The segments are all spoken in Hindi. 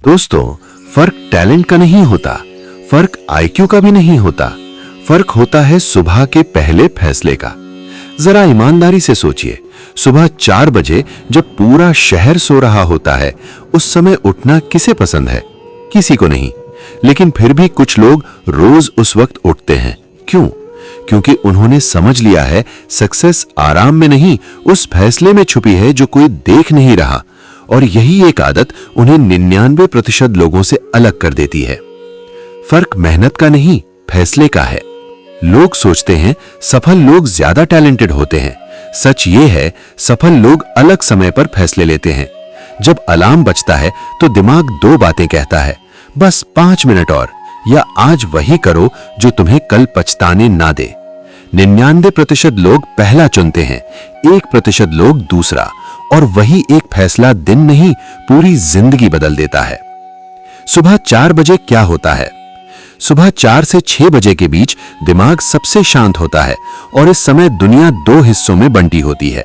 दोस्तों, फर्क टैलेंट का नहीं होता, फर्क आईक्यू का भी नहीं होता, फर्क होता है सुबह के पहले फैसले का। जरा ईमानदारी से सोचिए, सुबह 4 बजे जब पूरा शहर सो रहा होता है, उस समय उठना किसे पसंद है? किसी को नहीं। लेकिन फिर भी कुछ लोग रोज उस वक्त उठते हैं। क्यों? क्योंकि उन्होंने समझ लिया है सक्सेस आराम में नहीं, उस फैसले में छुपी है जो कोई देख नहीं रहा। और यही एक आदत उन्हें 99% लोगों से अलग कर देती है। फर्क मेहनत का नहीं, फैसले का है। लोग सोचते हैं सफल लोग ज्यादा टैलेंटेड होते हैं। सच ये है, सफल लोग अलग समय पर फैसले लेते हैं। जब अलार्म बजता है तो दिमाग 2 बातें कहता है, बस 5 मिनट और, या आज वही करो जो तुम्हें कल पछताने ना दे। 99% लोग पहला चुनते हैं, 1% लोग दूसरा, और वही एक फैसला दिन नहीं पूरी जिंदगी बदल देता है। सुबह 4 बजे क्या होता है? सुबह 4 से 6 बजे के बीच दिमाग सबसे शांत होता है और इस समय दुनिया 2 हिस्सों में बंटी होती है।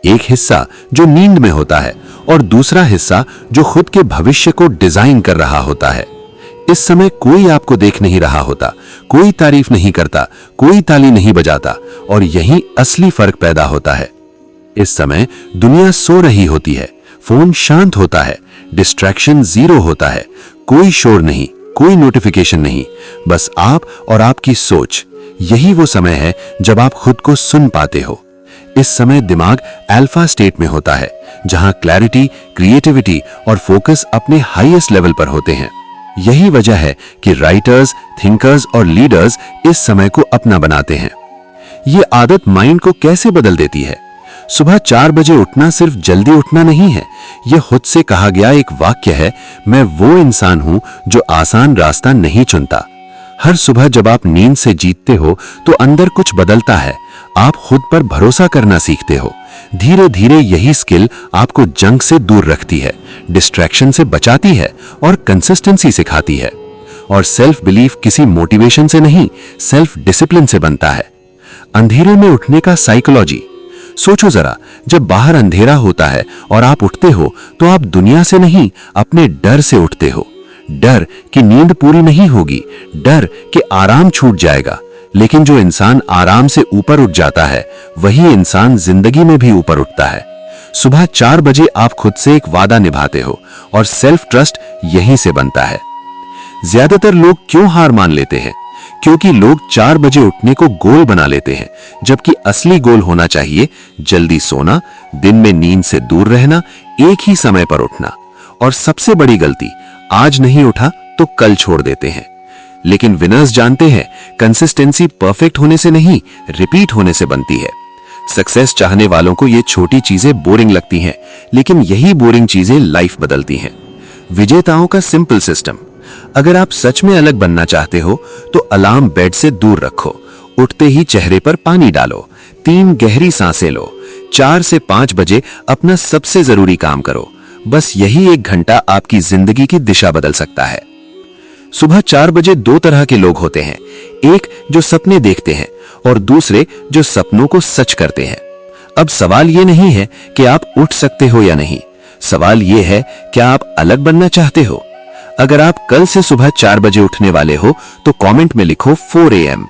एक हिस्सा जो नींद में होता है और दूसरा हिस्सा जो खुद के भविष्य को डिजाइन कर रहा होता है। इस समय कोई आपको देख नहीं रहा होता, कोई तारीफ नहीं करता, कोई ताली नहीं बजाता, और यही असली फर्क पैदा होता है। इस समय दुनिया सो रही होती है, फोन शांत होता है, डिस्ट्रैक्शन 0 होता है, कोई शोर नहीं, कोई नोटिफिकेशन नहीं, बस आप और आपकी सोच। यही वो समय है जब आप खुद को सुन पाते हो। इस समय दिमाग अल्फा स्टेट में होता है, जहां क्लैरिटी, क्रिएटिविटी और फोकस अपने हाईएस्ट लेवल पर होते हैं। यही वजह है कि राइटर्स, थिंकर्स और लीडर्स इस समय को अपना बनाते हैं। ये आदत माइंड को कैसे बदल देती है? सुबह 4 बजे उठना सिर्फ जल्दी उठना नहीं है, यह खुद से कहा गया एक वाक्य है, मैं वो इंसान हूं जो आसान रास्ता नहीं चुनता। हर सुबह जब आप नींद से जीतते हो तो अंदर कुछ बदलता है। आप खुद पर भरोसा करना सीखते हो। धीरे धीरे यही स्किल आपको जंक से दूर रखती है, डिस्ट्रैक्शन से बचाती है और कंसिस्टेंसी सिखाती है। और सेल्फ बिलीफ किसी मोटिवेशन से नहीं, सेल्फ डिसिप्लिन से बनता है। अंधेरे में उठने का साइकोलॉजी। सोचो जरा, जब बाहर अंधेरा होता है और आप उठते हो तो आप दुनिया से नहीं, अपने डर से उठते हो। डर कि नींद पूरी नहीं होगी, डर कि आराम छूट जाएगा। लेकिन जो इंसान आराम से ऊपर उठ जाता है, वही इंसान जिंदगी में भी ऊपर उठता है। सुबह 4 बजे आप खुद से एक वादा निभाते हो और सेल्फ ट्रस्ट यहीं से बनता है। ज्यादातर लोग क्यों हार मान लेते हैं? क्योंकि लोग 4 बजे उठने को गोल बना लेते हैं, जबकि असली गोल होना चाहिए जल्दी सोना, दिन में नींद से दूर रहना, एक ही समय पर उठना। और सबसे बड़ी गलती, आज नहीं उठा तो कल छोड़ देते हैं। लेकिन विनर्स जानते हैं कंसिस्टेंसी परफेक्ट होने से नहीं, रिपीट होने से बनती है। सक्सेस चाहने वालों को ये छोटी चीजें बोरिंग लगती हैं, लेकिन यही बोरिंग चीजें लाइफ बदलती हैं। विजेताओं का सिंपल सिस्टम। अगर आप सच में अलग बनना चाहते हो तो अलार्म बेड से दूर रखो, उठते ही चेहरे पर पानी डालो, 3 गहरी सांसें लो, 4 से 5 बजे अपना सबसे जरूरी काम करो। बस यही 1 घंटा आपकी जिंदगी की दिशा बदल सकता है। सुबह 4 बजे 2 तरह के लोग होते हैं, एक जो सपने देखते हैं और दूसरे जो सपनों को सच करते हैं। अब सवाल ये नहीं है कि आप उठ सकते हो या नहीं, सवाल ये है क्या आप अलग बनना चाहते हो? अगर आप कल से सुबह 4 बजे उठने वाले हो तो कमेंट में लिखो 4 AM।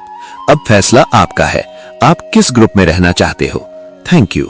अब फैसला आपका है, आप किस ग्रुप में रहना चाहते हो। Thank you.